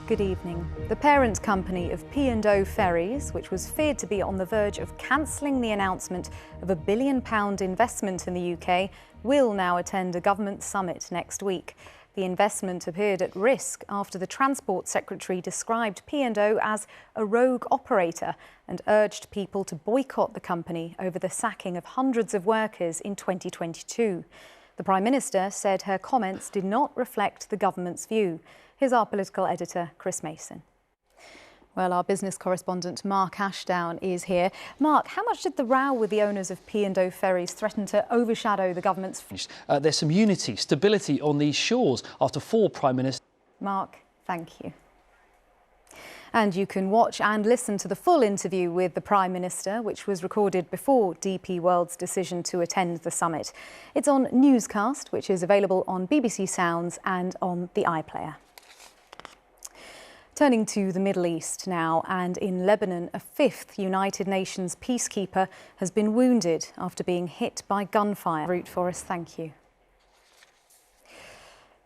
Good evening. The parent company of P&O Ferries, which was feared to be on the verge of cancelling the announcement of a £1 billion investment in the UK, will now attend a government summit next week. The investment appeared at risk after the Transport Secretary described P&O as a rogue operator and urged people to boycott the company over the sacking of hundreds of workers in 2022. The Prime Minister said her comments did not reflect the government's view. Here's our political editor, Chris Mason. Well, our business correspondent, Mark Ashdown, is here. Mark, how much did the row with the owners of P&O Ferries threaten to overshadow the government's... There's some unity, stability on these shores after 4 Prime Ministers... Mark, thank you. And you can watch and listen to the full interview with the Prime Minister, which was recorded before DP World's decision to attend the summit. It's on Newscast, which is available on BBC Sounds and on the iPlayer. Turning to the Middle East now, and in Lebanon, a 5th United Nations peacekeeper has been wounded after being hit by gunfire. Route for us, thank you.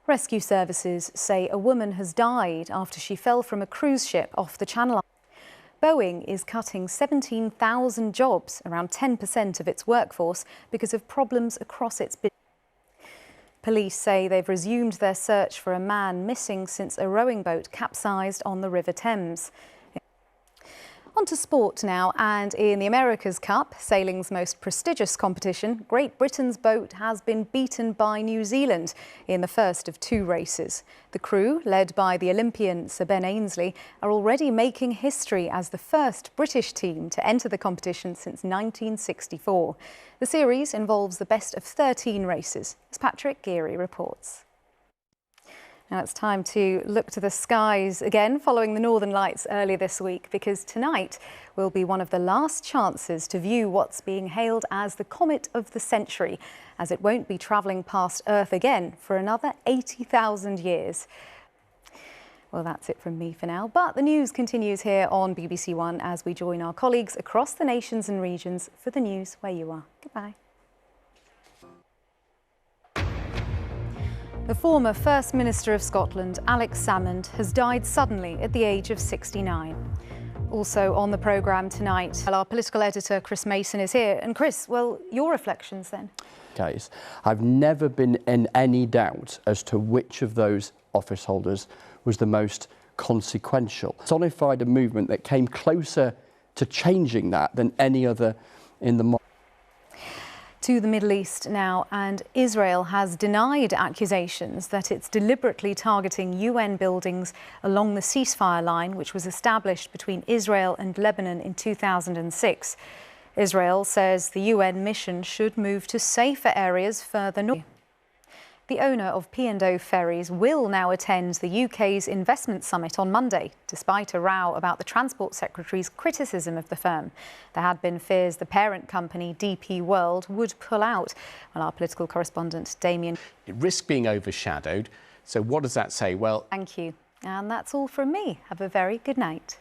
Rescue services say a woman has died after she fell from a cruise ship off the Channel. Boeing is cutting 17,000 jobs, around 10% of its workforce, because of problems across its business. Police say they've resumed their search for a man missing since a rowing boat capsized on the River Thames. On to sport now, and in the America's Cup, sailing's most prestigious competition, Great Britain's boat has been beaten by New Zealand in the first of 2 races. The crew, led by the Olympian Sir Ben Ainslie, are already making history as the first British team to enter the competition since 1964. The series involves the best of 13 races, as Patrick Geary reports. Now it's time to look to the skies again following the Northern Lights earlier this week, because tonight will be one of the last chances to view what's being hailed as the comet of the century, as it won't be travelling past Earth again for another 80,000 years. Well, that's it from me for now, but the news continues here on BBC One as we join our colleagues across the nations and regions for the news where you are. Goodbye. The former First Minister of Scotland, Alex Salmond, has died suddenly at the age of 69. Also on the programme tonight, our political editor, Chris Mason, is here. And Chris, well, your reflections then? Case. I've never been in any doubt as to which of those office holders was the most consequential. Personified a movement that came closer to changing that than any other in the... To the Middle East now, and Israel has denied accusations that it's deliberately targeting UN buildings along the ceasefire line, which was established between Israel and Lebanon in 2006. Israel says the UN mission should move to safer areas further north. The owner of P&O Ferries will now attend the UK's investment summit on Monday, despite a row about the Transport Secretary's criticism of the firm. There had been fears the parent company, DP World, would pull out. Well, our political correspondent, Damien... It risks being overshadowed. So what does that say? Well... Thank you. And that's all from me. Have a very good night.